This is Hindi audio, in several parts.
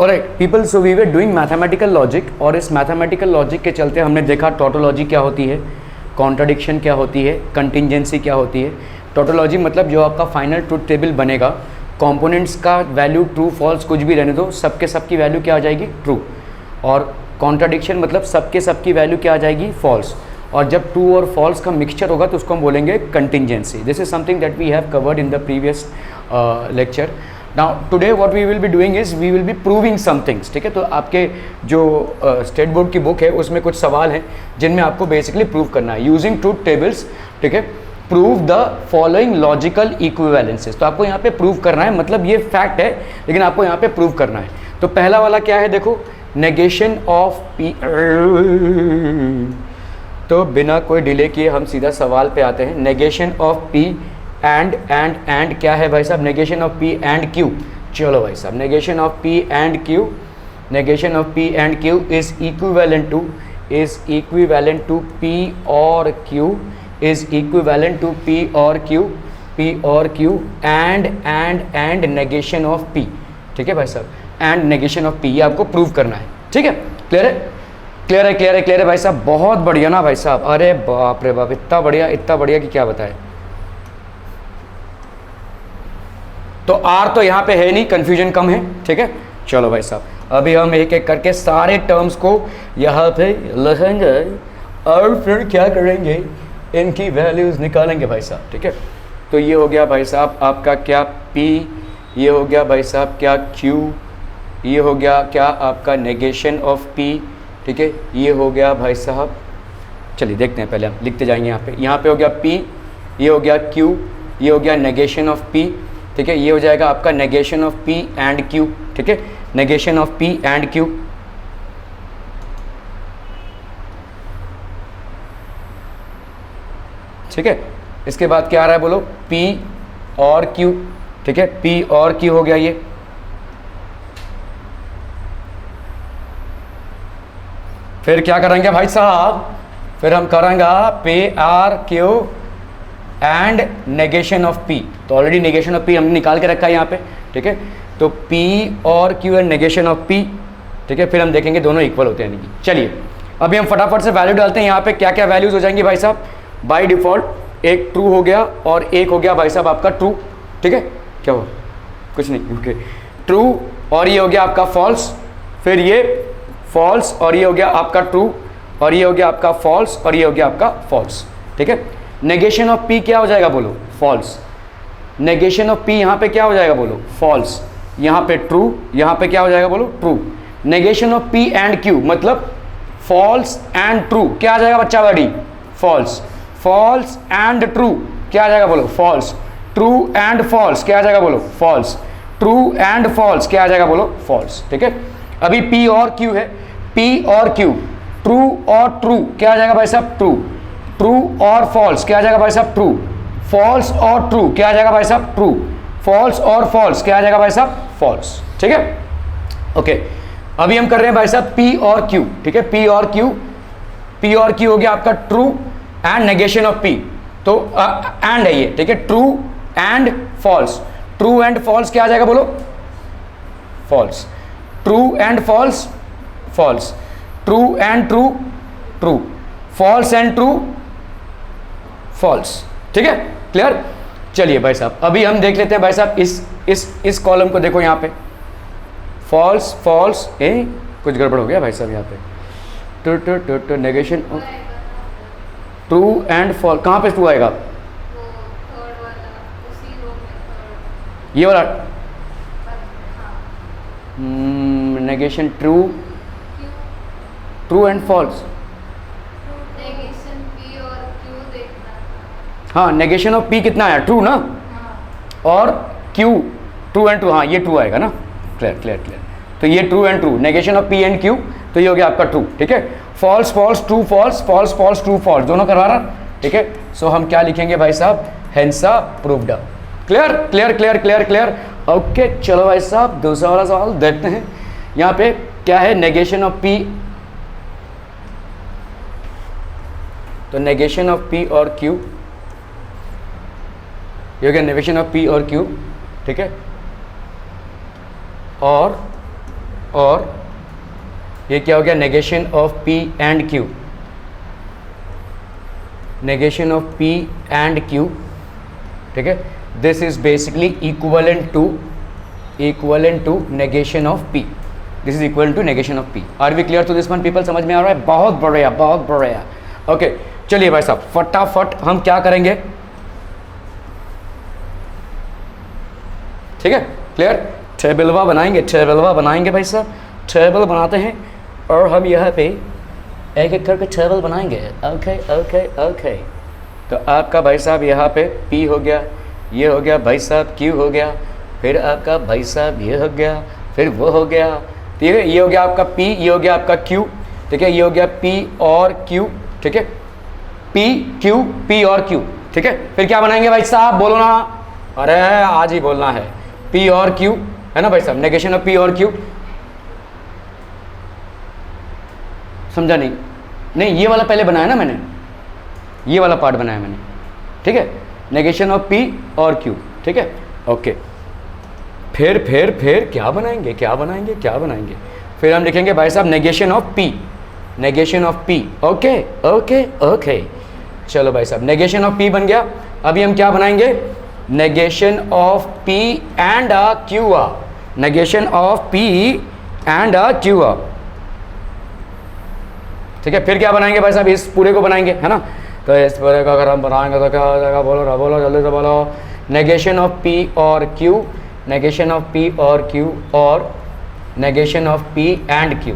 Alright people, so we were doing mathematical logic, और इस मैथमेटिकल लॉजिक के चलते हमने देखा टोटोलॉजी क्या होती है, कॉन्ट्राडिक्शन क्या होती है, कंटिंजेंसी क्या होती है। टोटोलॉजी मतलब जो आपका फाइनल ट्रूथ टेबल बनेगा, कंपोनेंट्स का वैल्यू ट्रू फॉल्स कुछ भी रहने दो, सबके सबकी वैल्यू क्या आ जाएगी, ट्रू। और कॉन्ट्राडिक्शन मतलब सबके सबकी वैल्यू क्या आ जाएगी, फॉल्स। और जब ट्रू और फॉल्स का मिक्सचर होगा तो उसको हम बोलेंगे contingency. This is something that we have covered in the previous lecture. Now today what we will be doing is we will be proving some things, ठीक है। तो आपके जो स्टेट बोर्ड की बुक है उसमें कुछ सवाल हैं जिनमें आपको बेसिकली प्रूव करना है यूजिंग ट्रूथ टेबल्स, ठीक है। Prove the following logical equivalences. तो आपको यहाँ पे प्रूव करना है, मतलब ये फैक्ट है लेकिन आपको यहाँ पे प्रूव करना है। तो पहला वाला क्या है, देखो, नेगेशन ऑफ पी। तो बिना कोई डिले किए हम सीधा सवाल पे आते हैं। नेगेशन ऑफ पी एंड क्या है भाई साहब, negation of P and Q. चलो भाई साहब, negation of P and Q, negation of P and Q is equivalent to P और Q, is equivalent to P और Q and negation of P, ठीक है भाई साहब, एंड नेगेशन ऑफ पी। ये आपको प्रूव करना है, ठीक है। क्लियर है, क्लियर है, क्लियर है, क्लियर है भाई साहब, बहुत बढ़िया ना भाई साहब, अरे बाप रे बाप, इतना बढ़िया कि क्या बताए। तो आर तो यहाँ पे है नहीं, कंफ्यूजन कम है, ठीक है। चलो भाई साहब, अभी हम एक एक करके सारे टर्म्स को यहाँ पे लिखेंगे और फिर क्या करेंगे, इनकी वैल्यूज निकालेंगे भाई साहब, ठीक है। तो ये हो गया भाई साहब आपका क्या P, ये हो गया भाई साहब क्या Q, ये हो गया क्या आपका नेगेशन ऑफ P, ठीक है। ये हो गया भाई साहब, चलिए देखते हैं, पहले हम लिखते जाएंगे यहाँ पे हो गया P, ये हो गया Q, ये हो गया नेगेशन ऑफ P, ठीक है। ये हो जाएगा आपका negation of P and Q, ठीक है, negation of P and Q। ठीक है, इसके बाद क्या आ रहा है बोलो, P और Q, ठीक है, P और Q हो गया ये। फिर क्या करेंगे भाई साहब, फिर हम करेंगे P R Q and negation of P। तो ऑलरेडी नेगेशन ऑफ P हमने निकाल के रखा है यहाँ पे, ठीक है। तो P और Q and negation of P, ठीक है। फिर हम देखेंगे दोनों इक्वल होते हैं नहीं। चलिए अभी हम फटाफट से वैल्यू डालते हैं। यहाँ पे क्या क्या वैल्यूज हो जाएंगी भाई साहब, बाय डिफॉल्ट एक ट्रू हो गया और एक हो गया भाई साहब आपका ट्रू, ठीक है। क्या हुआ, कुछ नहीं, ओके। ट्रू और ये हो गया आपका फॉल्स, फिर ये फॉल्स और ये हो गया आपका ट्रू, और ये हो गया आपका फॉल्स और ये हो गया आपका फॉल्स, ठीक है। नेगेशन ऑफ P क्या हो जाएगा बोलो, फॉल्स। नेगेशन ऑफ P यहाँ पे क्या हो जाएगा बोलो, फॉल्स। यहाँ पे ट्रू, यहाँ पे क्या हो जाएगा बोलो, true. Negation of P and Q मतलब फॉल्स एंड ट्रू, क्या आ जाएगा बच्चा बड़ी, फॉल्स। फॉल्स एंड ट्रू क्या आ जाएगा बोलो, फॉल्स। ट्रू एंड फॉल्स क्या आ जाएगा बोलो, फॉल्स। ट्रू एंड फॉल्स क्या आ जाएगा बोलो, फॉल्स, ठीक है। अभी P और Q है, P और Q, ट्रू और ट्रू क्या आ जाएगा भाई साहब, ट्रू। ट्रू और फॉल्स क्या आ जाएगा भाई साहब, ट्रू। फॉल्स और ट्रू क्या आ जाएगा भाई साहब, ट्रू। फॉल्स और फॉल्स क्या आ जाएगा भाई साहब, फॉल्स, ठीक है। ओके, अभी हम कर रहे हैं भाई साहब P और Q, ठीक है। P और Q हो गया आपका true and negation of P, तो एंड है ये, ठीक है। True and false, true and false क्या आ जाएगा बोलो, false. True and false, false. True and true, true. False and true, false, ठीक है, क्लियर। चलिए भाई साहब अभी हम देख लेते हैं भाई साहब इस कॉलम को देखो, यहाँ पे फॉल्स फॉल्स, कुछ गड़बड़ हो गया भाई साहब यहाँ पे। नेगेशन ट्रू एंड फॉल्स, कहाँ पे ट्रू आएगा, ये वाला negation true, true and false. हाँ, नेगेशन ऑफ P कितना आया, ट्रू ना, और Q ट्रू एंड ट्रू, हाँ ये ट्रू आएगा ना, क्लियर क्लियर क्लियर। तो ये true and true, negation of P and Q, तो ये हो गया आपका ट्रू, ठीक है। False false true false, false false true false, दोनों करवा रहा, ठीक है। सो हम क्या लिखेंगे भाई साहब, hence proved. Clear clear clear clear clear, okay. चलो भाई साहब दूसरा वाला सवाल देखते हैं। यहाँ पे क्या है, नेगेशन ऑफ P, तो नेगेशन ऑफ P और Q, ये हो गया नेगेशन ऑफ P और Q, ठीक है। और और ये क्या हो गया, negation of P and Q, negation of P and Q, ठीक है। This is basically equivalent to negation of P, this is equal to negation of P। Are we clear to this one people, समझ में आ रहा है? बहुत बढ़िया, बहुत बढ़िया। ओके चलिए भाई साहब फटाफट हम क्या करेंगे, ठीक है, क्लियर। टेबलवा बनाएंगे भाई साहब, टेबल बनाते हैं और हम यहाँ पे एक एक करके टेबल बनाएंगे। ओके ओके ओके, तो आपका भाई साहब यहाँ पे P हो गया, ये हो गया भाई साहब Q हो गया, फिर आपका भाई साहब ये हो गया, फिर वो हो गया, ठीक है, ये हो गया आपका P, ये हो गया आपका Q, ठीक है, ये हो गया P और Q, ठीक है, P Q P और Q, ठीक है। फिर क्या बनाएंगे भाई साहब, बोलो ना, अरे आज ही बोलना है, P और Q है ना भाई साहब, नेगेशन ऑफ P और Q, समझा नहीं? नहीं, ये वाला पहले बनाया ना मैंने, ये वाला पार्ट बनाया मैंने, ठीक है, नेगेशन ऑफ P और Q, ठीक है, ओके। फिर क्या बनाएंगे, फिर हम लिखेंगे भाई साहब नेगेशन ऑफ P, ओके। चलो भाई साहब नेगेशन ऑफ P बन गया। अभी हम क्या बनाएंगे, negation of P and Q, negation of P and Q, ठीक है। फिर क्या बनाएंगे भाई साहब, इस पूरे को बनाएंगे, है ना। तो इस पूरे को अगर हम बनाएंगे तो क्या हो जाएगा, बोलो जल्दी से बोलो, नेगेशन ऑफ P और Q, नेगेशन ऑफ P और Q और negation of P and Q।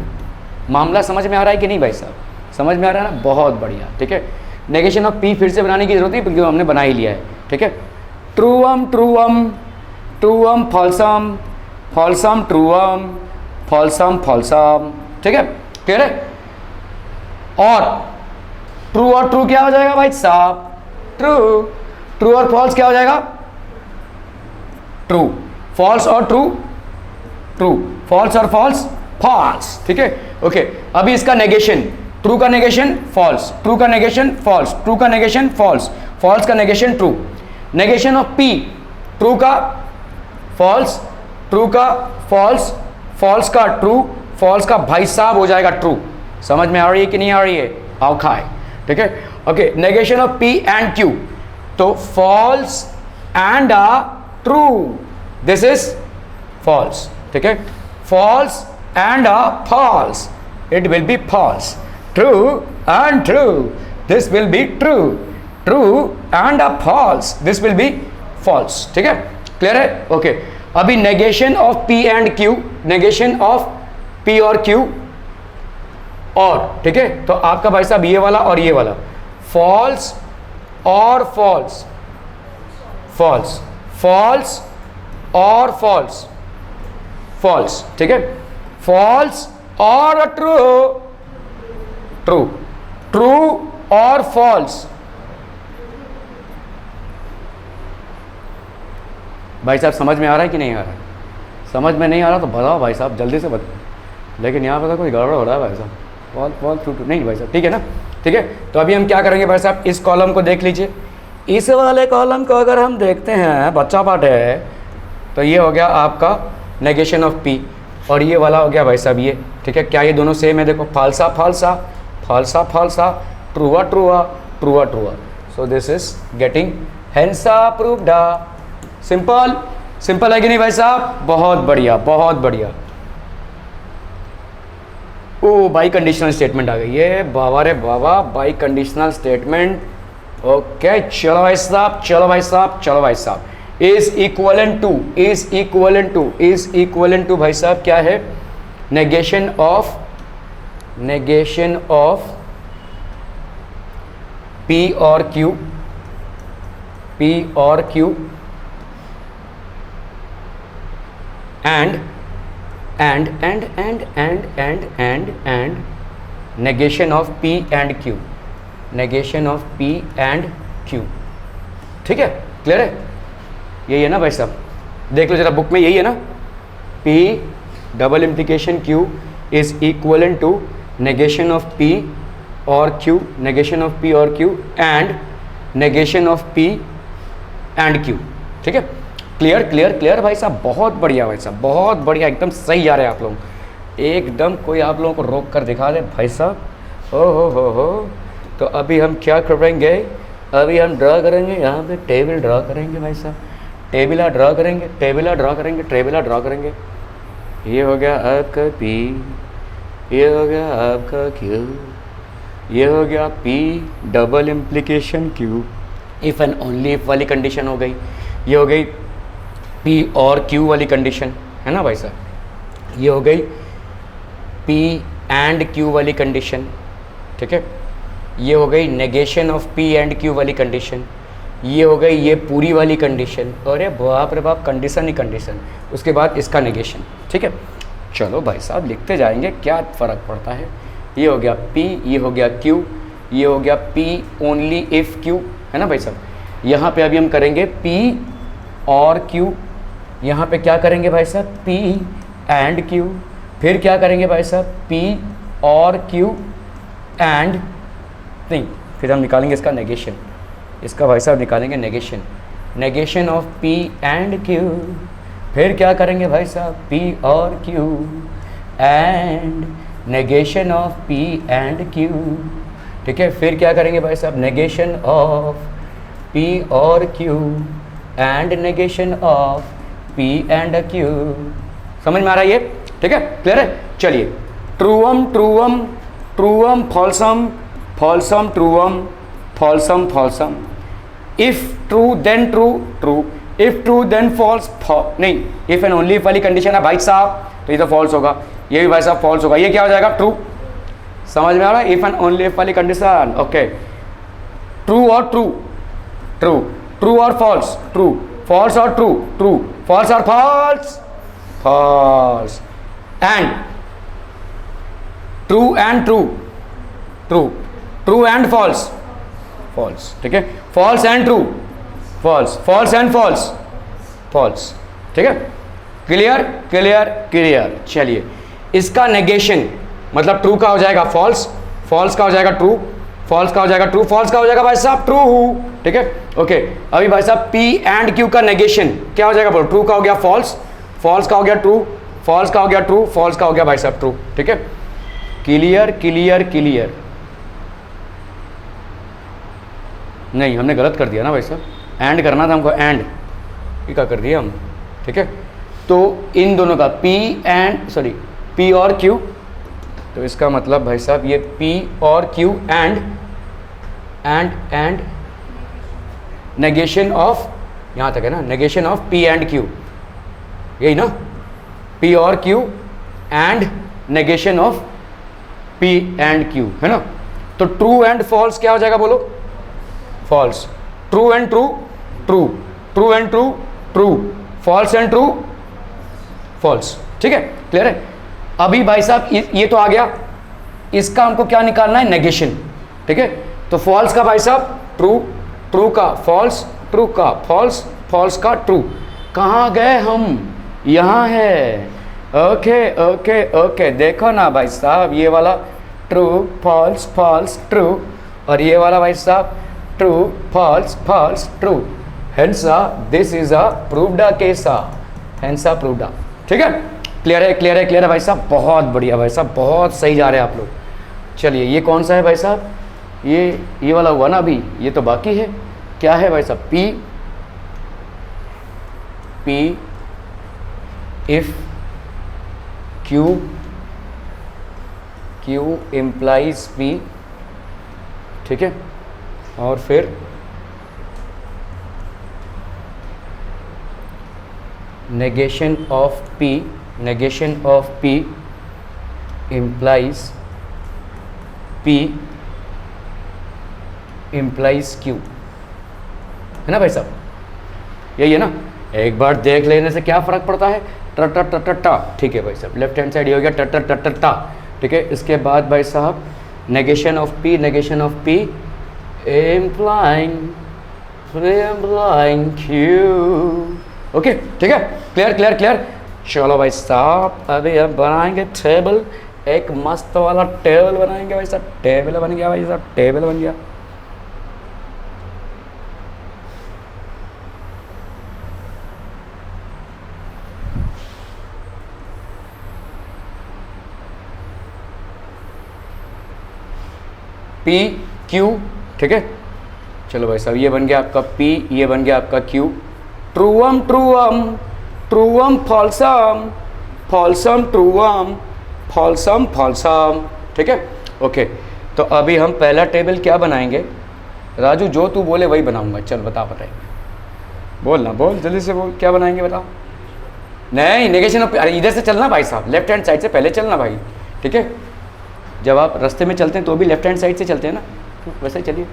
मामला समझ में आ रहा है कि नहीं भाई साहब, समझ में आ रहा है ना, बहुत बढ़िया, ठीक है। नेगेशन ऑफ P फिर से बनाने की जरूरत नहीं क्योंकि हमने बना ही लिया है, ठीक है। ट्रूअम फॉल्सम ट्रूअम, ठीक है, क्लियर है। और ट्रू क्या हो जाएगा भाई साहब, ट्रू और फॉल्स क्या हो जाएगा, ट्रू, फॉल्स और ट्रू, फॉल्स और फॉल्स, ठीक है, ओके। अभी इसका नेगेशन, ट्रू का नेगेशन फॉल्स, ट्रू का नेगेशन फॉल्स, ट्रू का नेगेशन फॉल्स, फॉल्स का negation true, negation of P, true का फॉल्स, ट्रू का फॉल्स, फॉल्स का ट्रू, फॉल्स का भाई साहब हो जाएगा ट्रू। समझ में आ रही है कि नहीं आ रही है, आओ खाए, ठीक है, okay. Negation of P and Q, तो false and true, this is false, ठीक है, false and false, it will be false, true and true, this will be true, true and false, this will be false, ठीक है, क्लियर है, ओके। अभी negation of P and Q, negation of P और Q और, ठीक है, तो आपका भाई साहब ये वाला और ये वाला, फॉल्स और फॉल्स, फॉल्स और फॉल्स, ठीक है, फॉल्स और ट्रू और फॉल्स। भाई साहब समझ में आ रहा है कि नहीं आ रहा है? समझ में नहीं आ रहा तो बताओ भाई साहब, जल्दी से बताओ, लेकिन यहाँ पर तो कोई गड़बड़ हो रहा है भाई साहब, फॉल्स ट्रू नहीं भाई साहब, ठीक है ना, ठीक है। तो अभी हम क्या करेंगे भाई साहब, इस कॉलम को देख लीजिए, इस वाले कॉलम को अगर हम देखते हैं, बच्चा पार्ट है, तो ये हो गया आपका नेगेशन ऑफ P और ये वाला हो गया भाई साहब ये, ठीक है। क्या ये दोनों सेम है, देखो, false, true, so this is getting hence proved. Simple है कि नहीं भाई साहब, बहुत बढ़िया। ओ बाई कंडीशनल स्टेटमेंट आ गई, ये बाबा रे बाबा, बाई कंडीशनल स्टेटमेंट, ओके। चलो भाई साहब, इज इक्वलेंट टू भाई साहब क्या है, नेगेशन ऑफ P और Q and negation of P and Q, ठीक है, क्लियर है, यही है ना भाई साहब, देख लो जरा बुक में, यही है ना, P double implication Q is equivalent to negation of P और Q, नेगेशन ऑफ P और Q and negation of P and Q, ठीक है, क्लियर भाई साहब, बहुत बढ़िया भाई साहब, बहुत बढ़िया, एकदम सही जा रहे हैं आप लोग, एकदम कोई आप लोगों को रोक कर दिखा दे भाई साहब। ओ हो। तो अभी हम क्या करेंगे, अभी हम ड्रा करेंगे, यहाँ पे टेबल ड्रा करेंगे भाई साहब, टेबला ड्रा करेंगे, टेबला ड्रा करेंगे, टेबला ड्रा करेंगे। ये हो गया आपका पी, ये हो गया आपका क्यू, ये हो गया P double implication Q, if and only if वाली कंडीशन हो गई। ये हो गई पी और क्यू वाली कंडीशन, है ना भाई साहब। ये हो गई पी एंड क्यू वाली कंडीशन, ठीक है। ये हो गई negation of P and Q वाली कंडीशन। ये हो गई ये पूरी वाली कंडीशन। अरे बाप रे बाप, कंडीशन ही कंडीशन। उसके बाद इसका नेगेशन, ठीक है। चलो भाई साहब लिखते जाएंगे, क्या फ़र्क पड़ता है। ये हो गया पी, ये हो गया क्यू, ये हो गया पी ओनली इफ़ क्यू, है ना भाई साहब। यहाँ पे अभी हम करेंगे पी और क्यू। यहाँ पे क्या करेंगे भाई साहब, पी एंड क्यू। फिर क्या करेंगे भाई साहब, पी और क्यू एंड नहीं, फिर हम निकालेंगे इसका नेगेशन। इसका भाई साहब निकालेंगे negation, negation of P and Q. फिर क्या करेंगे भाई साहब, पी और Q and negation of P and Q, ठीक है। फिर क्या करेंगे भाई साहब, नेगेशन ऑफ पी और Q and negation of P and Q. समझ में आ रहा है ये, ठीक है, क्लियर है। चलिए, ट्रूअम ट्रूअम ट्रूअम फॉल्सम फॉल्सम ट्रूअम फॉल्सम फॉल्सम, if true then true true, if true then false नहीं, इफ एंड ओनली इफ वाली कंडीशन है भाई साहब, तो ये तो फॉल्स होगा, ये भी भाई साहब फॉल्स होगा। ये क्या हो जाएगा, ट्रू। समझ में आ रहा है, इफ एंड ओनली इफ वाली कंडीशन, ओके। ट्रू और ट्रू, ट्रू, ट्रू और फॉल्स, ट्रू, फॉल्स और ट्रू, ट्रू, फॉल्स और false, false, and true and true, true, true and false, false, ठीक है। False and true, false, false and false, false, ठीक है। Clear clear clear. चलिए, इसका नेगेशन मतलब ट्रू का हो जाएगा फॉल्स, फॉल्स का हो जाएगा ट्रू, फॉल्स का हो जाएगा ट्रू, फॉल्स का हो जाएगा भाई साहब ट्रू, ठीक है, ओके। अभी भाई साहब पी एंड क्यू का नेगेशन क्या हो जाएगा, बोलो। ट्रू का हो गया फॉल्स, फॉल्स का हो गया ट्रू, फॉल्स का हो गया ट्रू, फॉल्स का हो गया भाई साहब ट्रू, ठीक है। Clear clear clear. नहीं, हमने गलत कर दिया ना भाई साहब, एंड करना था हमको, एंड ये क्या कर दिया हम, ठीक है। तो इन दोनों का पी एंड सॉरी पी और क्यू, तो इसका मतलब भाई साहब ये पी और क्यू एंड नेगेशन ऑफ, यहाँ तक है ना, negation of P and Q, यही ना, पी और Q and negation of P and Q, है ना। तो ट्रू एंड फॉल्स क्या हो जाएगा, बोलो। False, true and true, true, true and true, true, false and true, false, ठीक है, क्लियर है। अभी भाई साहब ये तो आ गया, इसका हमको क्या निकालना है, नेगेशन, ठीक है। तो फॉल्स का भाई साहब ट्रू, ट्रू का फॉल्स, ट्रू का फॉल्स, फॉल्स का ट्रू। कहाँ गए हम, यहाँ है, ओके ओके ओके। देखो ना भाई साहब, ये वाला ट्रू फॉल्स फॉल्स ट्रू, और ये वाला भाई साहब true false false true, hence this is a proved केसा, हेंसा प्रूव्ड, ठीक है। क्लियर है क्लियर है क्लियर है भाई साहब, बहुत बढ़िया भाई साहब, बहुत सही जा रहे हैं आप लोग। चलिए, ये कौन सा है भाई साहब, ये वाला हुआ ना अभी, ये तो बाकी है। क्या है भाई साहब, P, P if Q, Q implies P, ठीक है। और फिर negation of P, negation of P implies P implies Q, है ना भाई साहब, यही है ना। एक बार देख लेने से क्या फ़र्क पड़ता है, ट ट ट ट टा, ठीक है भाई साहब। लेफ्ट हैंड साइड ये हो गया ट ट ट ट टा, ठीक है। इसके बाद भाई साहब negation of P, negation of P implying Q, okay, ठीक है, क्लियर क्लियर क्लियर। चलो भाई साहब, अभी हम बनाएंगे टेबल, एक मस्त वाला टेबल बनाएंगे भाई साहब। टेबल बन गया भाई साहब, टेबल बन गया। P Q, ठीक है। चलो भाई साहब, ये बन गया आपका P, ये बन गया आपका Q। ट्रूअम ट्रूअम ट्रूअम फॉल्सम फॉल्सम ट्रूअम फॉल्सम फॉल्सम, ठीक है। ओके, तो अभी हम पहला टेबल क्या बनाएंगे? राजू जो तू बोले वही बनाऊंगा। चल बता, बताइए, बोल ना, बोल जल्दी से बोल, क्या बनाएंगे बताओ। नहीं, नेगेशन ऑफ, अरे इधर से चलना भाई साहब, लेफ्ट हैंड साइड से पहले चलना भाई, ठीक है। जब आप रास्ते में चलते हैं तो भी लेफ्ट हैंड साइड से चलते हैं ना, वैसे ही चलिए।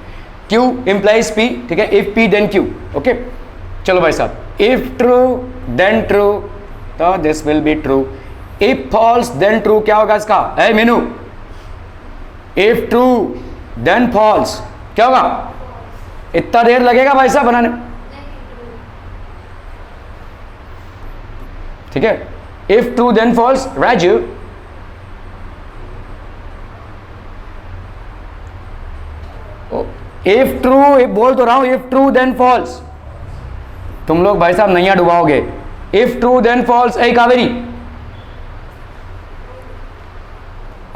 Q implies P, ठीक है। If P then Q, okay. चलो भाई साहब, इफ ट्रू देन ट्रू, तो this will be true. If false then true, क्या होगा इसका? ए मीनू, इफ ट्रू देन फॉल्स क्या होगा? इतना देर लगेगा भाई साहब बनाने, ठीक है। If true then false, Raju if true, बोल तो रहा हूं, इफ ट्रू देन फॉल्स। तुम लोग भाई साहब नैया डुबाओगे। इफ ट्रू देन फॉल्स, ए कावेरी,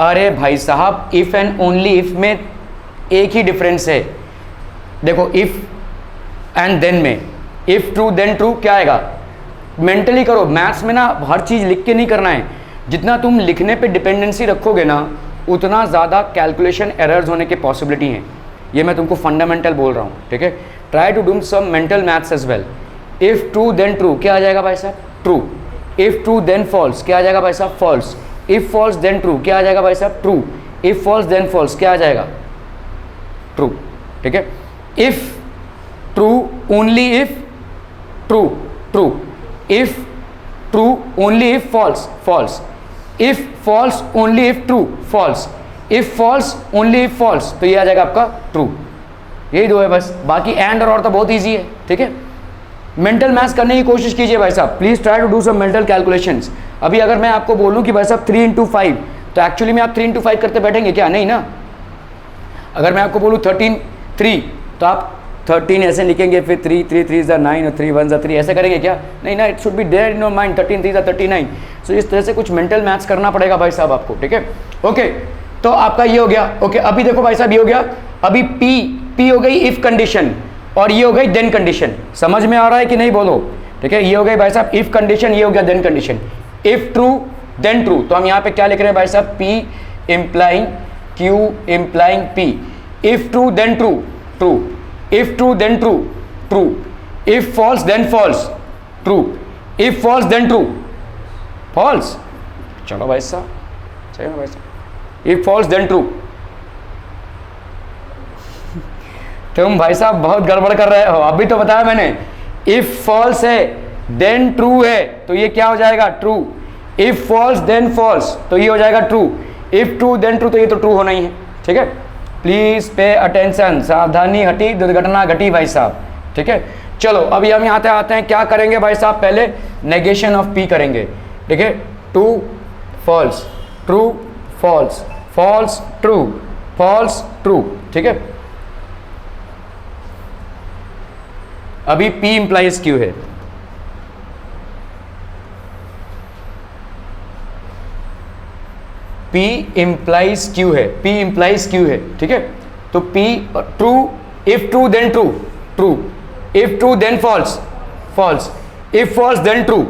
अरे भाई साहब इफ एंड ओनली इफ में एक ही डिफरेंस है। देखो इफ एंड देन में, इफ ट्रू देन ट्रू क्या आएगा? मेंटली करो, मैथ्स में ना हर चीज लिख के नहीं करना है। जितना तुम लिखने पे डिपेंडेंसी रखोगे ना, उतना ज़्यादा कैलकुलेशन एरर्स होने की पॉसिबिलिटी है। ये मैं तुमको फंडामेंटल बोल रहा हूँ, ठीक है। Try to do some mental maths as well. If true then true क्या आ जाएगा भाई साहब? True. If true then false क्या आ जाएगा भाई साहब? False. If false then true क्या आ जाएगा भाई साहब? True. If false then false क्या आ जाएगा? ट्रू, ठीक है। If true only if true, true. If true only if false, false. If false only if true, false. If false only if false, तो ये आ जाएगा आपका ट्रू। यही दो है बस, बाकी एंड और तो बहुत इजी है, ठीक है। मेंटल मैथ्स करने की कोशिश कीजिए भाई साहब, please try to do some mental calculations. अभी अगर मैं आपको बोलूं कि भाई साहब 3 into 5, तो एक्चुअली में आप 3 into 5 करते बैठेंगे क्या? नहीं ना। अगर मैं आपको बोलूं 13 3, तो आप 13 ऐसे लिखेंगे, फिर 3 3 3 is 9 और 3 1 is 3 ऐसे करेंगे क्या? नहीं ना, it should be there in your mind, 13 3 is 39। So इस तरह से कुछ मेंटल मैथ्स करना पड़ेगा भाई साहब आपको, ठीक है। ओके, तो आपका ये हो गया। ओके, अभी देखो भाई साहब ये हो गया। अभी P हो गई इफ कंडीशन, और ये हो गई देन कंडीशन। समझ में आ रहा है कि नहीं बोलो, ठीक है। ये हो गई भाई साहब इफ कंडीशन, ये हो गया then condition. If true then true, तो हम यहाँ पे क्या लिख रहे हैं भाई साहब? P implying Q implying P। If true then true, true. If true then true, true. If false then false, true. If false then true, false. चलो भाई साहब, सही ना भाई साहब? If false then true. तुम भाई साहब बहुत गड़बड़ कर रहे हो, अभी तो बताया मैंने। इफ फॉल्स है देन ट्रू है, तो ये क्या हो जाएगा? True. If false then false, तो ये हो जाएगा true. If true then true, तो ये तो ट्रू होना ही है, ठीक है। प्लीज पे अटेंशन, सावधानी हटी दुर्घटना घटी भाई साहब, ठीक है। चलो अभी हम यहाँ आते हैं, क्या करेंगे भाई साहब? पहले नेगेशन ऑफ P करेंगे, ठीक है। True false, true false, false true, false true, ठीक है। अभी P इंप्लाइज Q है। P इंप्लाइज Q है, P इंप्लाइज Q है, ठीक है। तो P true, if true then true, true. If true then false, false. If false then true,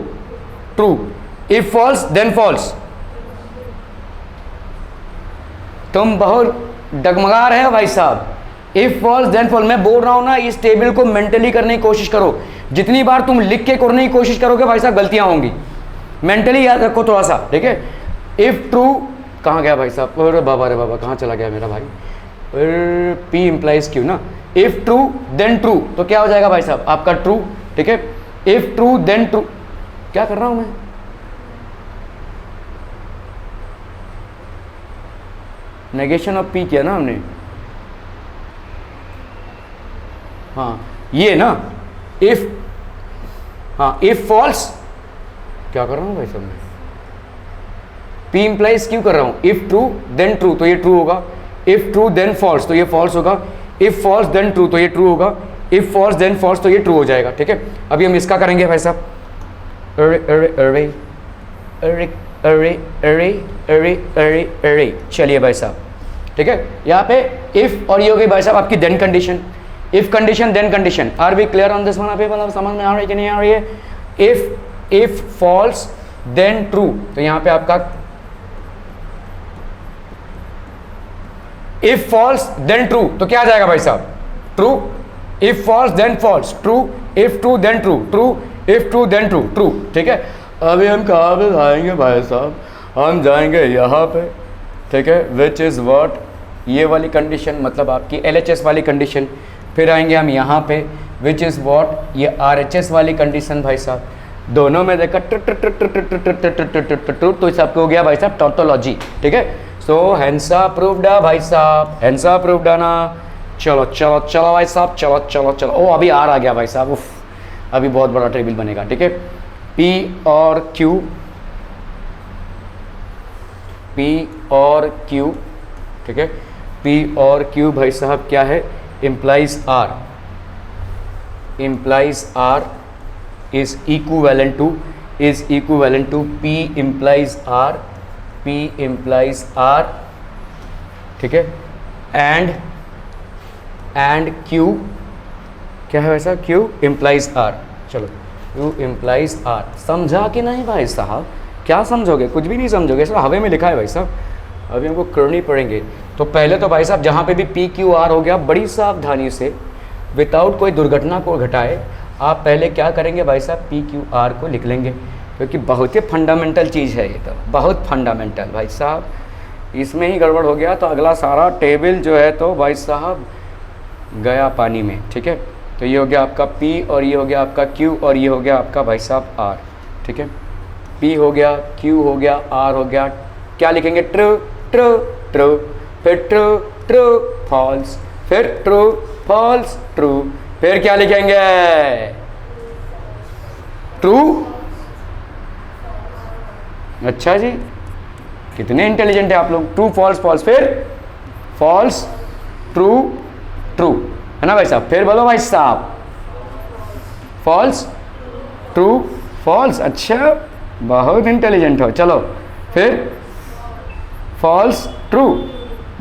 true. If false then false. तुम बहुत डगमगा रहे हो भाई साहब। इफ फॉल्स देन फॉल्स, मैं बोल रहा हूं ना, इस टेबल को मेंटली करने की कोशिश करो। जितनी बार तुम लिख के करने की कोशिश करोगे भाई साहब, गलतियां होंगी। मेंटली याद रखो थोड़ा सा, ठीक है। इफ ट्रू, कहाँ गया भाई साहब? अरे बाबा रे बाबा, कहाँ चला गया मेरा भाई? P इंप्लाइज Q ना। इफ ट्रू देन ट्रू, तो क्या हो जाएगा भाई साहब? आपका ट्रू, ठीक है। इफ ट्रू देन ट्रू, क्या कर रहा हूं मैं? नेगेशन ऑफ P किया ना हमने, हाँ ये ना। इफ, हाँ इफ फॉल्स, क्या कर रहा हूँ भाई साहब मैं? P इंप्लाइज Q कर रहा हूँ। इफ ट्रू देन ट्रू, तो ये ट्रू होगा। इफ ट्रू देन फॉल्स, तो ये फॉल्स होगा। इफ फॉल्स देन ट्रू, तो ये ट्रू होगा। इफ फॉल्स देन फॉल्स, तो ये ट्रू हो जाएगा, ठीक है। अभी हम इसका करेंगे भाई साहब। अरे अरे अरे अरे अरे अरे अरे अरे अरे, चलिए भाई साहब ठीक है। यहाँ पे इफ और ये हो गई भाई साहब आपकी then condition, if condition then condition. Are we clear on this one? अभी मतलब समझ में आ रही है कि नहीं आ रही है? इफ फॉल्स देन ट्रू, तो यहाँ पे आपका इफ फॉल्स देन ट्रू तो क्या आ जाएगा भाई साहब? True. If false then false, true. If true then true, true. If true then true, true. ठीक है। अभी हम कहाँ पे जाएंगे भाई साहब? हम जाएंगे यहाँ पे, ठीक है, विच इज़ व्हाट, ये वाली कंडीशन मतलब आपकी LHS वाली कंडीशन। फिर आएंगे हम यहाँ पे विच इज़ व्हाट, ये RHS वाली कंडीशन भाई साहब। दोनों में देखा तो इस आपको हो गया भाई साहब टोटोलॉजी। ठीक है। सो हैंसा प्रूव्ड भाई साहब, हैंसा प्रूव्ड ना। चलो चलो चलो भाई साहब, चलो चलो चलो। ओ अभी आर आ गया भाई साहब, उफ अभी बहुत बड़ा टेबल बनेगा। ठीक है। P और Q, P और Q, ठीक है। P और Q भाई साहब क्या है? implies R, implies R is equivalent to P implies R, P implies R, ठीक है। and Q क्या है वैसा? Q implies R। चलो Q implies R, समझा कि नहीं भाई साहब? क्या समझोगे? कुछ भी नहीं समझोगे, सब हवे में लिखा है भाई साहब, अभी हमको करनी पड़ेंगे। तो पहले तो भाई साहब जहाँ पे भी P Q R हो गया, बड़ी सावधानी से विदाउट कोई दुर्घटना को घटाए आप पहले क्या करेंगे भाई साहब? P Q R को लिख लेंगे, क्योंकि बहुत ही फंडामेंटल चीज़ है ये, तो बहुत फंडामेंटल भाई साहब। इसमें ही गड़बड़ हो गया तो अगला सारा टेबल जो है तो भाई साहब गया पानी में। ठीक है। तो ये हो गया आपका P और ये हो गया आपका Q और ये हो गया आपका भाई साहब R। ठीक है। P हो गया, Q हो गया, R हो गया। क्या लिखेंगे? ट्रू ट्रू ट्रू, फिर ट्रू ट्रू फॉल्स, फिर ट्रू फॉल्स ट्रू, फिर क्या लिखेंगे? ट्रू। अच्छा जी, कितने इंटेलिजेंट है आप लोग। ट्रू फॉल्स फॉल्स, फिर फॉल्स ट्रू ट्रू, है ना भाई साहब? फिर बोलो भाई साहब, फॉल्स ट्रू फॉल्स। अच्छा, बहुत इंटेलिजेंट हो। चलो फिर फॉल्स ट्रू,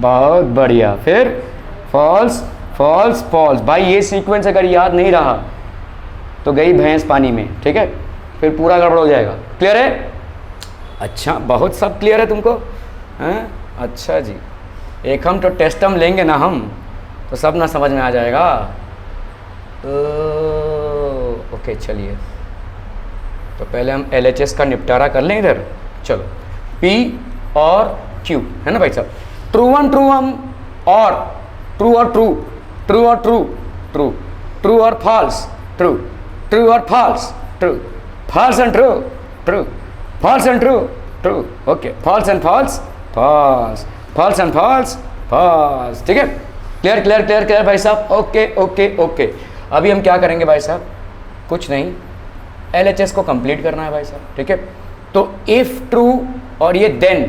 बहुत बढ़िया। फिर फॉल्स फॉल्स फॉल्स। भाई ये सीक्वेंस अगर याद नहीं रहा तो गई भैंस पानी में। ठीक है। फिर पूरा गड़बड़ हो जाएगा। क्लियर है? अच्छा, बहुत सब क्लियर है तुमको, हैं? अच्छा जी, एक हम तो टेस्ट हम लेंगे ना हम, तो सब ना समझ में आ जाएगा। ओके चलिए, तो पहले हम LHS का निपटारा कर लें इधर। चलो P और Q, है ना भाई साहब? ट्रू वन ट्रू वन और ट्रू और ट्रू, ट्रू और ट्रू ट्रू, ट्रू और फॉल्स ट्रू, ट्रू और false true, false and true true, false and true true. Okay, false and false false, false and false false. ठीक है। क्लियर क्लियर क्लियर क्लियर भाई साहब? Okay okay okay. अभी हम क्या करेंगे भाई साहब? कुछ नहीं, LHS को कंप्लीट करना है भाई साहब। ठीक है। तो इफ ट्रू और ये देन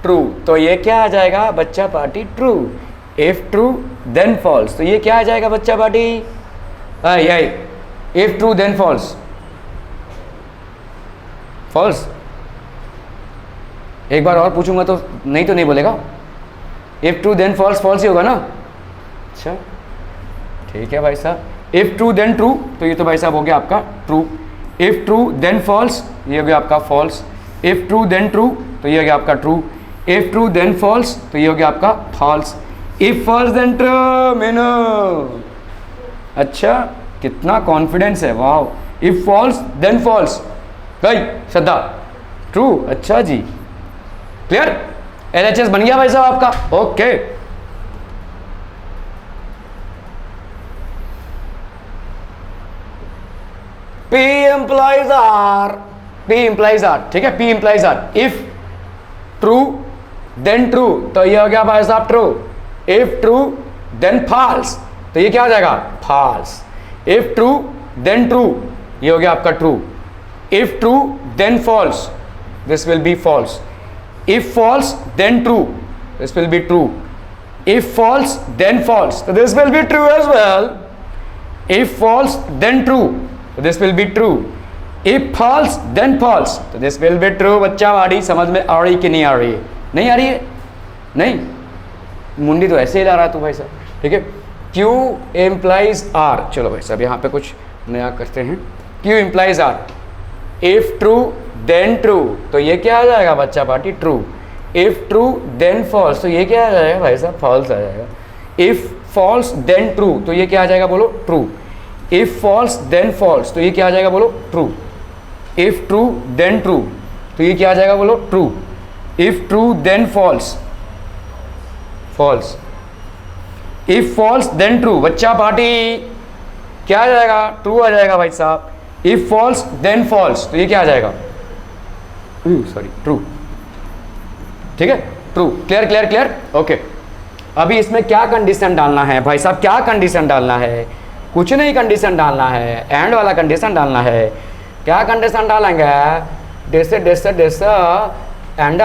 ट्रू, तो ये क्या आ जाएगा बच्चा party? True. If true then false, तो ये क्या आ जाएगा बच्चा party? If true then false, false. एक बार और पूछूंगा तो नहीं बोलेगा। If true then false, false ही होगा ना? अच्छा ठीक है भाई साहब। इफ ट्रू देन ट्रू, तो ये तो भाई साहब हो गया आपका true. If true then false, ये हो गया आपका false. If true then true, तो ये हो गया आपका true. If true then false, तो ये हो गया आपका false. If false then true, मीनो। अच्छा, कितना कॉन्फिडेंस है, वाह। इफ फॉल्स देन फॉल्स, भाई श्रद्धा ट्रू। अच्छा जी, क्लियर? LHS बन गया भाई साहब आपका। Okay. P implies R, P implies R। ठीक है। P implies R। If true then true, तो ये हो गया भाई साहब true. If true then false, तो ये क्या हो जाएगा? false। If true then true, ये हो गया आपका true. If true then false, this will be false। If false then true, this will be true। If false then false, so this will be true as well। If false then true, so this will be true। If false then false, so this will be true। बच्चा वाड़ी समझ में आ रही कि नहीं आ रही है? नहीं आ रही है? नहीं मुंडी तो ऐसे ही ला रहा तू भाई साहब, ठीक है। क्यू इम्प्लाइज आर, चलो भाई साहब यहाँ पे कुछ नया करते हैं। Q implies R, if true then true, तो ये क्या आ जाएगा बच्चा party, true. If true then false, तो ये क्या आ जाएगा भाई साहब, फॉल्स आ जाएगा। इफ फॉल्स देन ट्रू, तो ये क्या आ जाएगा बोलो, true. If false then false, तो ये क्या आ जाएगा बोलो, true. If true then true, तो ये क्या आ जाएगा बोलो, true. If true then false, false. If false then true, बच्चा पार्टी क्या आ जाएगा, ट्रू आ जाएगा भाई साहब। इफ फॉल्स देन फॉल्स, तो ये क्या आ जाएगा, सॉरी, ट्रू, ठीक है, true. Clear clear clear, okay. अभी इसमें क्या कंडीशन डालना है भाई साहब, क्या कंडीशन डालना है, कुछ नहीं कंडीशन डालना है, एंड वाला कंडीशन डालना है। क्या कंडीशन डालेंगे, this this this and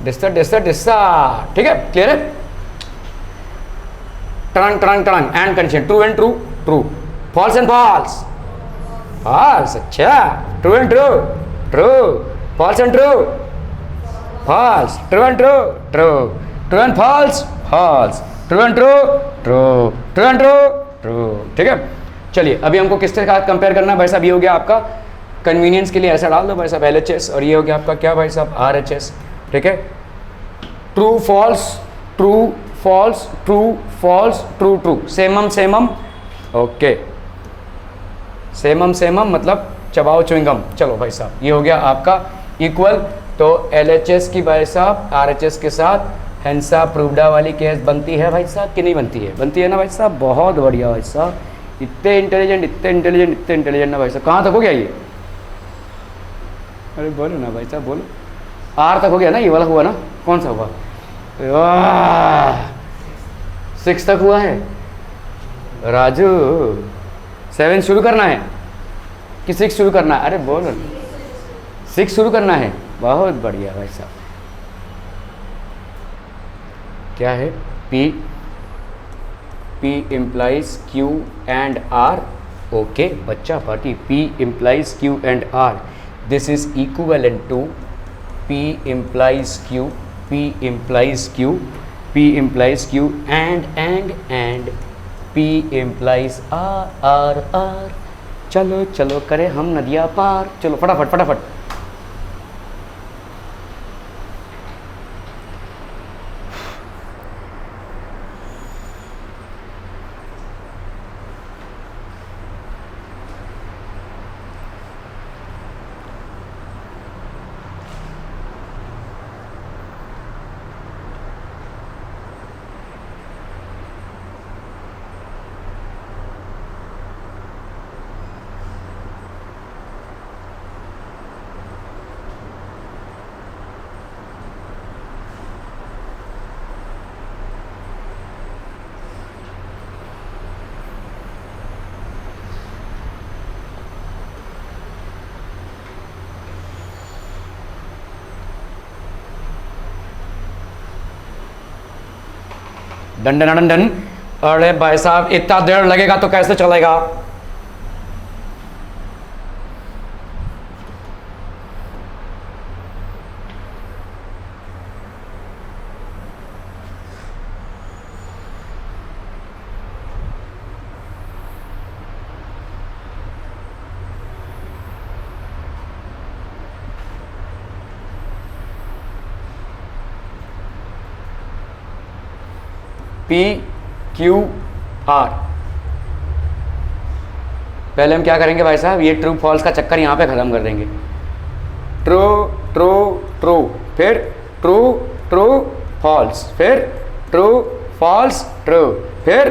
this this this, ठीक है, क्लियर है। टरंग टरंग टरंग, and condition, true and true, true. False and false, false, अच्छा। True and true, true. False and true, false. True and true, true. True and false, false. True and true, true. True and true, true, ठीक है। चलिए अभी हमको किसके साथ कंपेयर करना है भाई साहब, ये हो गया आपका, कन्वीनियंस के लिए ऐसा डाल दो भाई साहब LHS, और ये हो गया आपका क्या भाई साहब, RHS, ठीक है। True false, true false, true false, true true, same same, okay. Same same मतलब चबाओ च्युइंगम। चलो भाई साहब ये हो गया आपका इक्वल। तो LHS की भाई साहब RHS के साथ हेंसा प्रूवडा वाली केस बनती है भाई साहब कि नहीं बनती है, बनती है ना भाई साहब, बहुत बढ़िया भाई साहब, इतने इंटेलिजेंट इतने इंटेलिजेंट इतने इंटेलिजेंट ना भाई साहब। कहाँ तक हो गया ये, अरे बोलो ना भाई साहब बोलो, R तक हो गया ना, ये वाला हुआ ना, कौन सा हुआ, 6 तक हुआ है राजू। 7 शुरू करना है कि 6 शुरू करना है, अरे बोलो 6 शुरू करना है, बहुत बढ़िया भाई साहब। क्या है, P implies Q and R, okay बच्चा party, P implies Q and R, this is equivalent to P implies Q, P implies Q, P implies Q and P implies R। चलो चलो करें हम नदिया पार, चलो फटाफट फटाफट। डन डन डन डन, अरे भाई साहब इतना देर लगेगा तो कैसे चलेगा। PQR, पहले हम क्या करेंगे भाई साहब, ये ट्रू फॉल्स का चक्कर यहाँ पे ख़त्म कर देंगे। ट्रू ट्रू ट्रू, फिर ट्रू ट्रू फॉल्स, फिर ट्रू फॉल्स ट्रू, फिर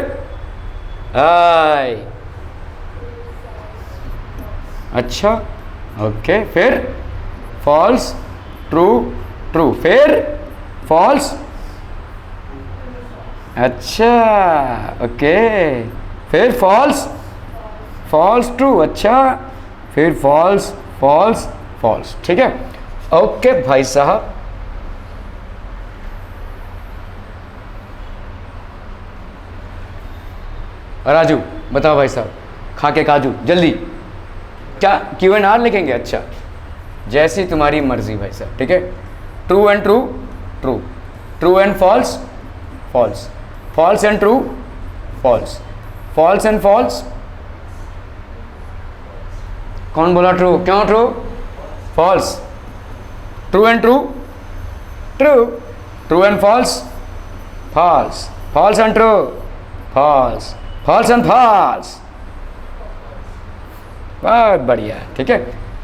अच्छा ओके, फिर फॉल्स ट्रू ट्रू, फिर फॉल्स, अच्छा ओके, फिर फॉल्स फॉल्स ट्रू, अच्छा फिर फॉल्स फॉल्स फॉल्स, ठीक है ओके भाई साहब। राजू बताओ भाई साहब, खा के काजू जल्दी, क्या Q&R लिखेंगे, अच्छा जैसी तुम्हारी मर्जी भाई साहब, ठीक है। True and true true, true and false false, false and true, false, false and false, कौन बोला ट्रू, क्यों true, false, true and true, true, true and false, false, false and true, false, false and false, बहुत बढ़िया, ठीक है,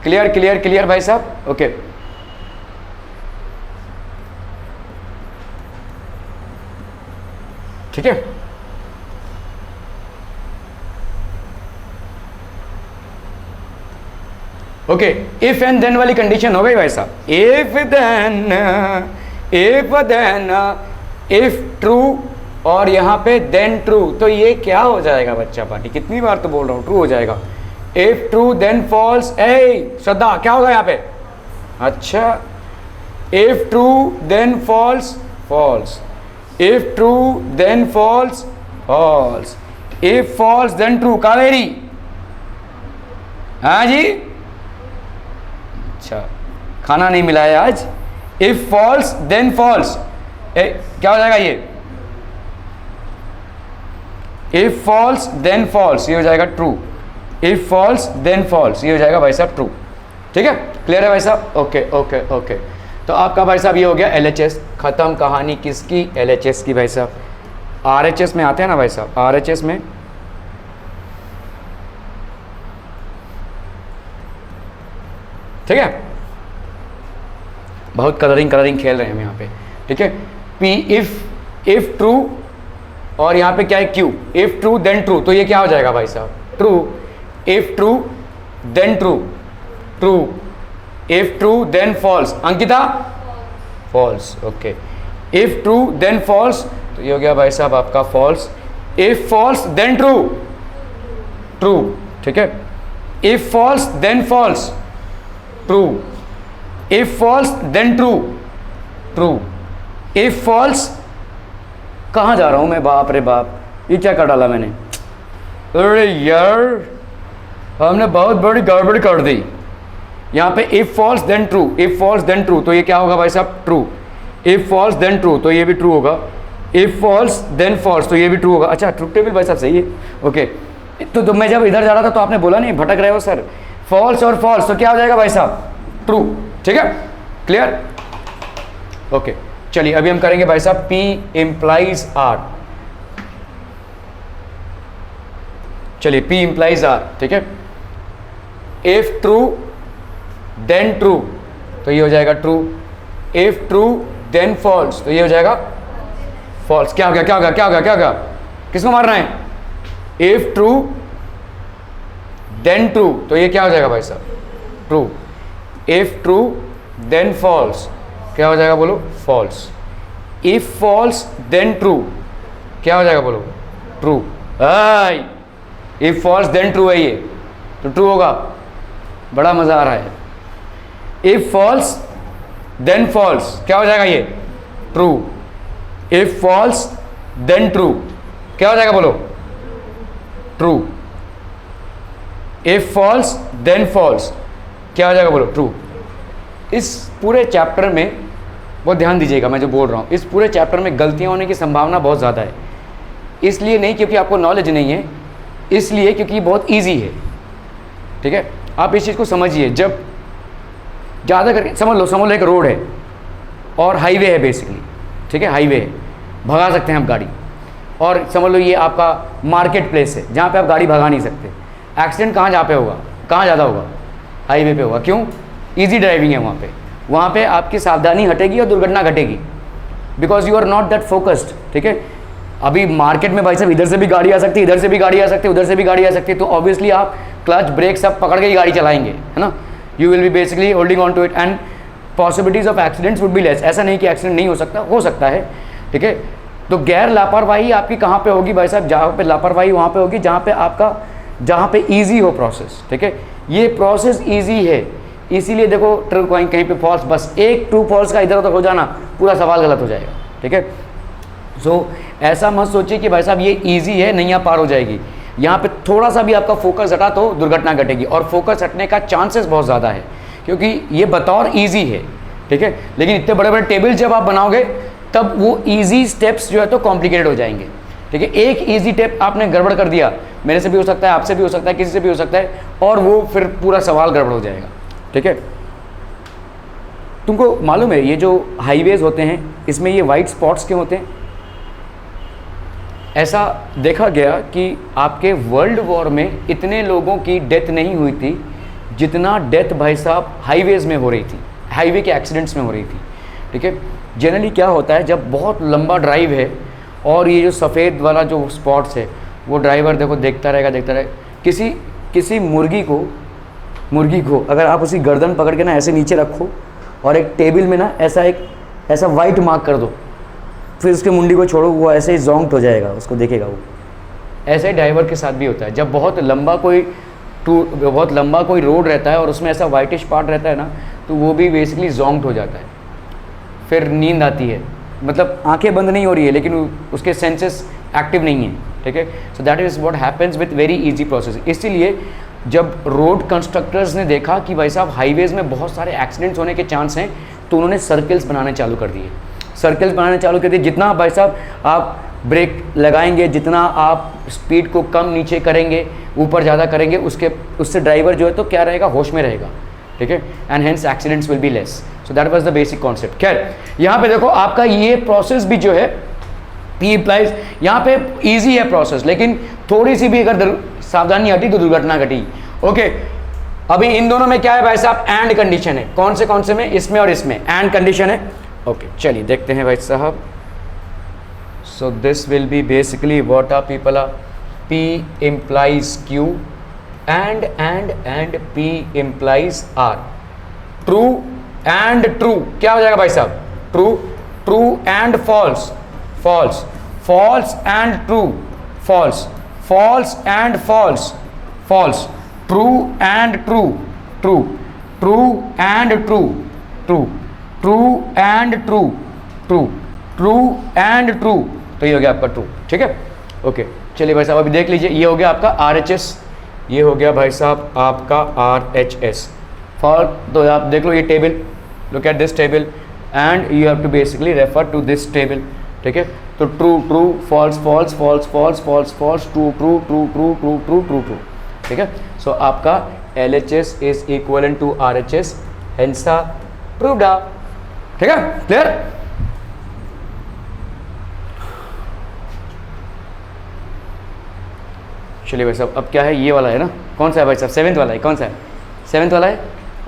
क्लियर क्लियर क्लियर भाई साहब, ओके। ठीक है, ओके, इफ एंड देन वाली कंडीशन हो गई भाई साहब, इफ देन इफ ट्रू और यहां पे देन ट्रू, तो ये क्या हो जाएगा बच्चा पार्टी, कितनी बार तो बोल रहा हूं, ट्रू हो जाएगा। इफ ट्रू देन फॉल्स, ए श्रद्धा क्या होगा यहाँ पे, अच्छा, if true then false, false, if true then false, false, if false then true, Kaveri, हाँ जी, अच्छा, खाना नहीं मिला है आज। इफ फॉल्स देन फॉल्स, क्या हो जाएगा ये, इफ फॉल्स देन फॉल्स, ये हो जाएगा true, if false then false, ये हो जाएगा भाई साहब ट्रू, ठीक है, क्लियर है भाई साहब, ओके ओके ओके। तो आपका भाई साहब ये हो गया LHS, खत्म कहानी किसकी, LHS की भाई साहब। RHS में आते हैं ना भाई साहब, RHS में ठीक है, बहुत कलरिंग खेल रहे हैं हम यहाँ पे, ठीक है। P इफ ट्रू और यहाँ पे क्या है Q, if true then true, तो ये क्या हो जाएगा भाई साहब, true, if true then true, true, if true then false, Ankita false, okay, if true then false, तो ये हो गया भाई साहब आपका false, if false then true, true, ठीक है, if false then false, true, if false then true, true, if false, कहाँ जा रहा हूँ मैं, बाप रे बाप, ये क्या कर डाला मैंने, अरे यार हमने बहुत बड़ी गड़बड़ी कर दी यहाँ पे। If false then true, if false then true, तो ये क्या होगा भाई साहब, true, if false then true, तो ये भी ट्रू होगा, इफ फॉल्स देन फॉल्स, तो ये भी ट्रू होगा, अच्छा ट्रुथ टेबल भाई साहब सही है, ओके। तो मैं जब इधर जा रहा था तो आपने बोला नहीं भटक रहे हो सर, फॉल्स और फॉल्स, तो क्या हो जाएगा भाई साहब, ट्रू, ठीक है, क्लियर, ओके। चलिए अभी हम करेंगे भाई साहब P इम्प्लाइज R, चलिए P इम्प्लाइज R, ठीक है, इफ ट्रू देन ट्रू, तो ये हो जाएगा true, if true then false, तो ये हो जाएगा फॉल्स, क्या हो गया क्या हो गया क्या हो गया क्या हो गया, किसको मारना है, इफ ट्रू देन ट्रू, तो ये क्या हो जाएगा भाई साहब, true, if true then false, क्या हो जाएगा बोलो, false, if false then true, क्या हो जाएगा बोलो, true, if false then true है ये, तो ट्रू होगा, बड़ा मजा आ रहा है, इफ फॉल्स देन फॉल्स, क्या हो जाएगा ये, true, if false then true, क्या हो जाएगा बोलो, true, if false then false, क्या हो जाएगा बोलो, ट्रू। इस पूरे चैप्टर में बहुत ध्यान दीजिएगा, मैं जो बोल रहा हूँ, इस पूरे चैप्टर में गलतियाँ होने की संभावना बहुत ज़्यादा है, इसलिए नहीं क्योंकि आपको नॉलेज नहीं है, इसलिए क्योंकि बहुत इजी है, ठीक है। आप इस चीज़ को समझिए, जब ज़्यादा करके समझ लो एक रोड है और हाईवे है बेसिकली, ठीक है, हाईवे है, भगा सकते हैं आप गाड़ी, और समझ लो ये आपका मार्केट प्लेस है जहाँ पे आप गाड़ी भगा नहीं सकते, एक्सीडेंट कहाँ जहाँ पे होगा, कहाँ ज़्यादा होगा, हाईवे पे होगा, क्यों, ईजी ड्राइविंग है वहाँ पे आपकी सावधानी हटेगी और दुर्घटना घटेगी, because you are not that focused, ठीक है। अभी मार्केट में भाई साहब इधर से भी गाड़ी आ सकती है, इधर से भी गाड़ी आ सकती है, उधर से भी गाड़ी आ सकती है, तो ऑब्वियसली आप क्लच ब्रेक सब पकड़ के ही गाड़ी चलाएंगे, है ना, you will be basically holding on to it and possibilities of accidents would be less, ऐसा नहीं कि एक्सीडेंट नहीं हो सकता है, ठीक है। तो गैर लापरवाही आपकी कहाँ पे होगी भाई साहब, जहाँ पे लापरवाही वहाँ पे होगी जहाँ पे ईजी हो प्रोसेस, ठीक है, ये प्रोसेस ईजी है, इसीलिए देखो ट्रू कहीं पे फॉल्स, बस एक ट्रू फॉल्स का इधर उधर हो जाना पूरा सवाल गलत हो जाएगा, ठीक है। सो ऐसा मत सोचिए कि भाई साहब ये इजी है, नहीं आप पार हो जाएगी, यहाँ पे थोड़ा सा भी आपका फोकस हटा तो दुर्घटना घटेगी, और फोकस हटने का चांसेस बहुत ज़्यादा है, क्योंकि ये बतौर ईजी है, ठीक है। लेकिन इतने बड़े बड़े टेबल जब आप बनाओगे तब वो ईजी स्टेप्स जो है तो कॉम्प्लिकेटेड हो जाएंगे। ठीक है, एक ईजी स्टेप आपने गड़बड़ कर दिया, मेरे से भी हो सकता है, आपसे भी हो सकता है, किसी से भी हो सकता है, और वो फिर पूरा सवाल गड़बड़ हो जाएगा। ठीक है, तुमको मालूम है ये जो हाईवेज होते हैं इसमें ये वाइट स्पॉट्स क्यों होते हैं? ऐसा देखा गया कि आपके वर्ल्ड वॉर में इतने लोगों की डेथ नहीं हुई थी जितना डेथ भाई साहब हाईवेज में हो रही थी, हाईवे के एक्सीडेंट्स में हो रही थी। ठीक है, जनरली क्या होता है जब बहुत लंबा ड्राइव है और ये जो सफ़ेद वाला जो स्पॉट्स है वो ड्राइवर देखो देखता रहेगा, किसी मुर्गी को अगर आप उसकी गर्दन पकड़ के ना ऐसे नीचे रखो और एक टेबल में ना ऐसा वाइट मार्क कर दो, फिर उसके मुंडी को छोड़ो, वो ऐसे ही जोंक्ट हो जाएगा, उसको देखेगा वो। ऐसे ही ड्राइवर के साथ भी होता है, जब बहुत लंबा कोई रोड रहता है और उसमें ऐसा वाइटिश पार्ट रहता है ना, तो वो भी बेसिकली जोंक्ट हो जाता है, फिर नींद आती है, मतलब आंखें बंद नहीं हो रही है लेकिन उसके सेंसेस एक्टिव नहीं है। ठीक है, so that is what happens with very easy process. इसीलिए जब रोड कंस्ट्रक्टर्स ने देखा कि भाई साहब हाईवेज़ में बहुत सारे एक्सीडेंट्स होने के चांस हैं, तो उन्होंने सर्कल्स बनाने चालू कर दिए। जितना भाई साहब आप ब्रेक लगाएंगे, जितना आप स्पीड को कम नीचे करेंगे, ऊपर ज़्यादा करेंगे, उससे ड्राइवर जो है तो क्या रहेगा, होश में रहेगा। ठीक है, and hence accidents will be less. So that was the basic concept. खैर, यहाँ पे देखो आपका ये प्रोसेस भी जो है पी इम्प्लाइज, यहाँ पे इजी है प्रोसेस, लेकिन थोड़ी सी भी अगर सावधानी हटी तो दुर्घटना घटी। ओके, अभी इन दोनों में क्या है भाई साहब, एंड कंडीशन है। कौन से में, इसमें और इसमें एंड कंडीशन है। ओके, चलिए देखते हैं भाई साहब। So this will be basically what are people are, P implies Q and P implies R। True and true क्या हो जाएगा भाई साहब, true and false, false and true, false and false, true and true and true and true and true. तो ये हो गया आपका ट्रू। ठीक है, ओके, चलिए भाई साहब अभी देख लीजिए, ये हो गया आपका RHS, ये हो गया भाई साहब आपका RHS। फॉर तो आप देख लो ये table, look at this table and you have to basically refer to this table. ठीक है, तो ट्रू फॉल्स ट्रू। ठीक है, सो आपका LHS is equal to RHS, hence proved. ठीक है, क्लियर। चलिए भाई साहब अब क्या है, ये वाला है ना, कौन सा है भाई साहब, 7th वाला है, कौन सा है, 7th वाला है।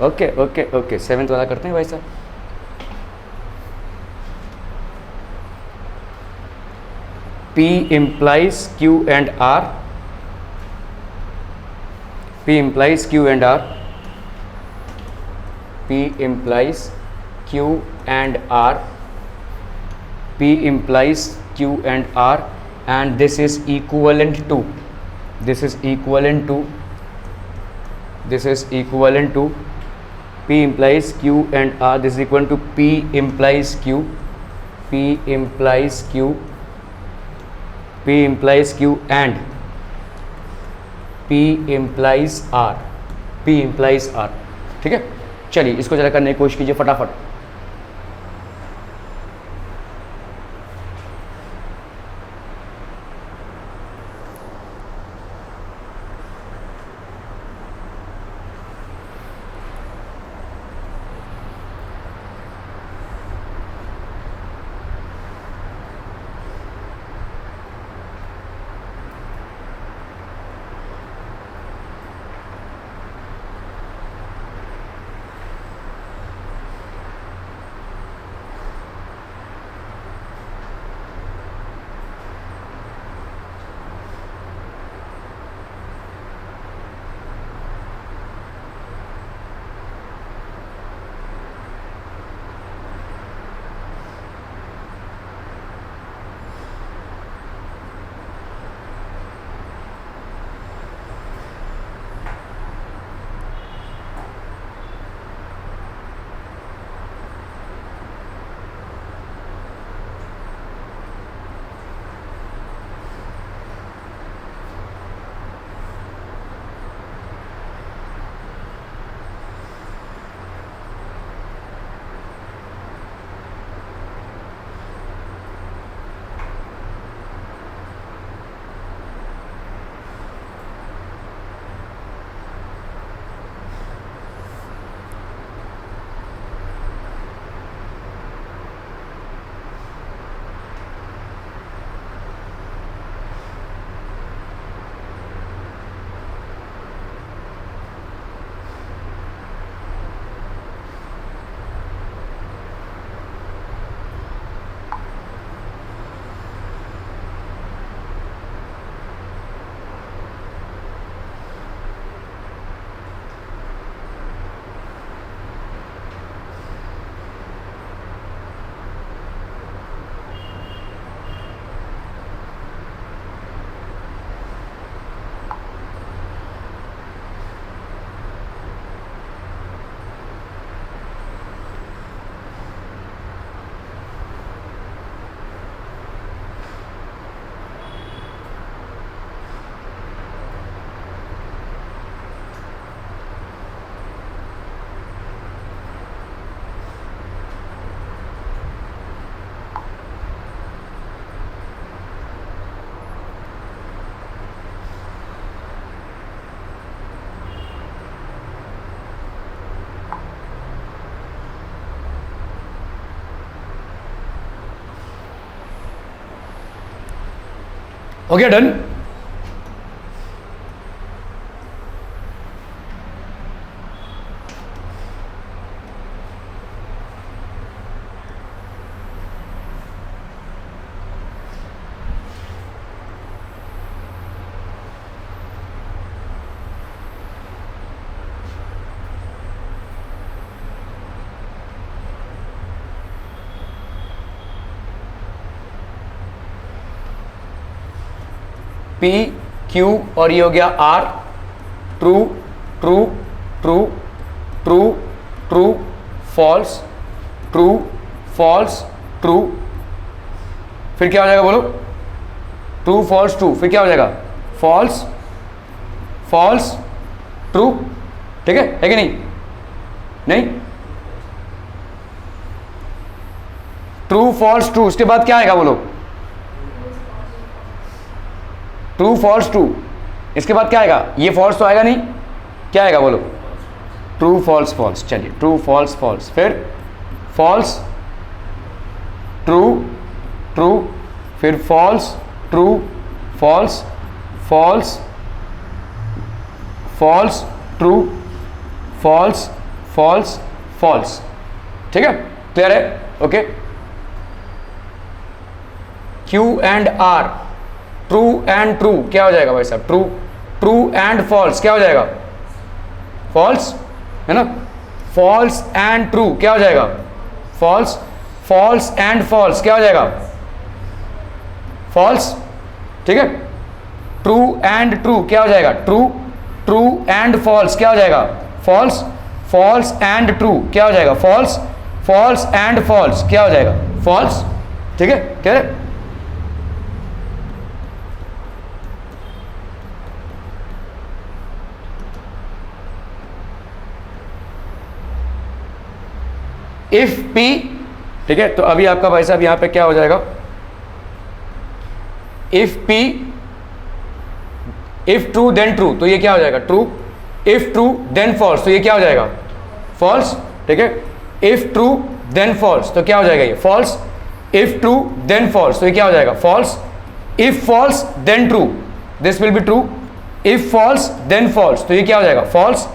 ओके 7th वाला करते हैं भाई साहब। P implies Q and R, P implies Q and R, P implies Q and R, P implies Q and R, and this is equivalent to P implies Q and R, this is equal to P implies Q and P implies R। ठीक है, चलिए इसको जरा करने की कोशिश कीजिए फटाफट। हो गया डन। P Q और ये हो गया R, true true true true true false true false true, फिर क्या हो जाएगा बोलो, ट्रू फॉल्स ट्रू, फिर क्या हो जाएगा फॉल्स फॉल्स ट्रू, ठीक है कि नहीं, नहीं ट्रू फॉल्स ट्रू, उसके बाद क्या आएगा बोलो, ट्रू फॉल्स ट्रू, इसके बाद क्या आएगा, ये फॉल्स तो आएगा नहीं, क्या आएगा बोलो, ट्रू फॉल्स फॉल्स, चलिए ट्रू फॉल्स फॉल्स, फिर फॉल्स ट्रू ट्रू, फिर false true false false false true false false false, ठीक है, क्लियर है, okay. Q and R, true and true क्या हो जाएगा भाई साहब, ट्रू ट्रू एंड फॉल्स क्या हो जाएगा, फॉल्स है ना, फॉल्स एंड ट्रू क्या हो जाएगा, फॉल्स फॉल्स एंड फॉल्स क्या हो जाएगा, फॉल्स, ठीक है। ट्रू एंड ट्रू क्या हो जाएगा, ट्रू ट्रू एंड फॉल्स क्या हो जाएगा, फॉल्स फॉल्स एंड ट्रू क्या हो जाएगा, फॉल्स फॉल्स एंड फॉल्स क्या हो जाएगा, फॉल्स, ठीक है, कह रहे इफ P, ठीक है, तो अभी आपका भाई साहब यहां पे क्या हो जाएगा, if P, if true then true, तो ये क्या हो जाएगा true, if true then false, तो ये क्या हो जाएगा फॉल्स, ठीक है, इफ ट्रू देन फॉल्स, तो क्या हो जाएगा ये false, if true then false, तो ये क्या हो जाएगा false, if false then true, this will be true, if false then false, तो ये क्या हो जाएगा false,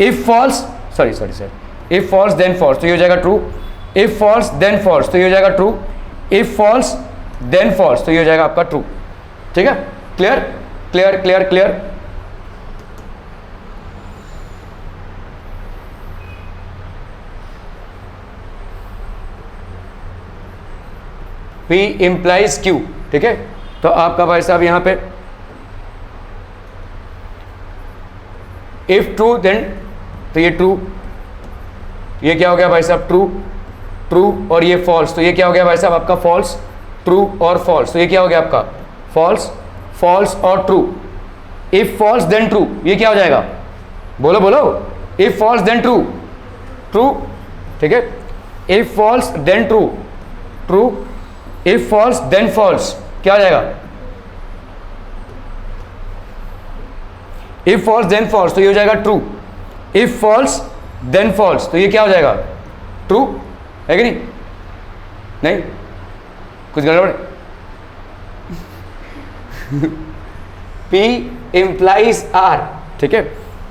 if false sorry if false then false, तो ये हो जाएगा true, if false then false, तो ये हो जाएगा true, if false then false, तो ये हो जाएगा आपका ट्रू, ठीक है, clear clear clear clear. P implies Q, ठीक है, तो आपका भाई साहब यहां पे इफ ट्रू देन, तो ये ट्रू, ये क्या हो गया भाई साहब ट्रू ट्रू, और ये फॉल्स, तो ये क्या हो गया भाई साहब आपका फॉल्स ट्रू और फॉल्स, तो ये क्या हो गया आपका फॉल्स फॉल्स और true, if false then true, ये क्या हो जाएगा बोलो बोलो, if false then true true, ठीक है, if false then true true, if false then false क्या हो जाएगा, इफ फॉल्स देन फॉल्स, तो ये हो जाएगा true, if false then false, तो ये क्या हो जाएगा ट्रू, है कि नहीं, नहीं कुछ गड़बड़ P implies R, ठीक है,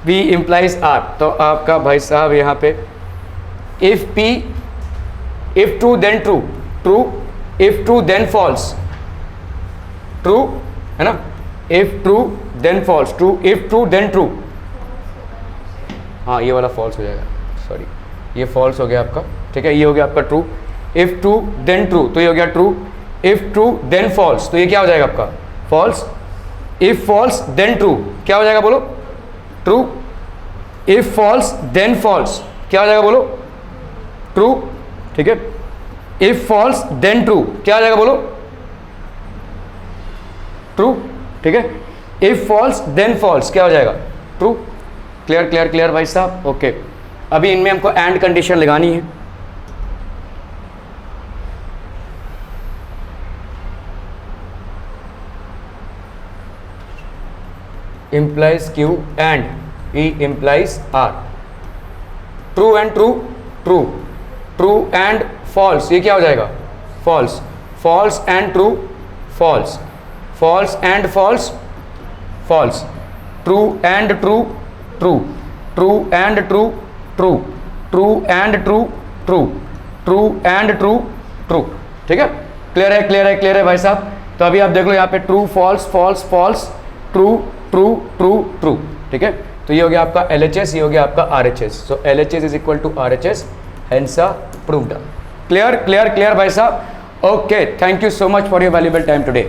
P implies R, तो आपका भाई साहब यहाँ पे if P, if true then true true, if true then false true, है ना, if true then false true, if true then true, हाँ ये वाला फॉल्स हो जाएगा, सॉरी ये फॉल्स हो गया आपका, ठीक है, ये हो गया आपका true, if true then true, तो ये हो गया true, if true then false, तो ये क्या हो जाएगा आपका false, if false then true क्या हो जाएगा बोलो true, if false then false क्या हो जाएगा बोलो ट्रू, ठीक है, इफ फॉल्स देन ट्रू क्या हो जाएगा बोलो ट्रू, ठीक है, इफ फॉल्स देन फॉल्स क्या हो जाएगा ट्रू, क्लियर क्लियर क्लियर भाई साहब, ओके। अभी इनमें हमको एंड कंडीशन लगानी है, implies Q and P implies R, true and true true, true and false, ये क्या हो जाएगा false, false and true false, false and false, false, true and true, true, true and true, true, true and true, true, true and true, true. ठीक है, क्लियर है, क्लियर है, क्लियर है भाई साहब। तो अभी आप देख लो यहाँ पे true false false false, true true true true. ठीक है, तो ये हो गया आपका LHS, ये हो गया आपका RHS। So LHS is equal to RHS, hence proved. Clear clear clear भाई साहब। Okay, thank you so much for your valuable time today.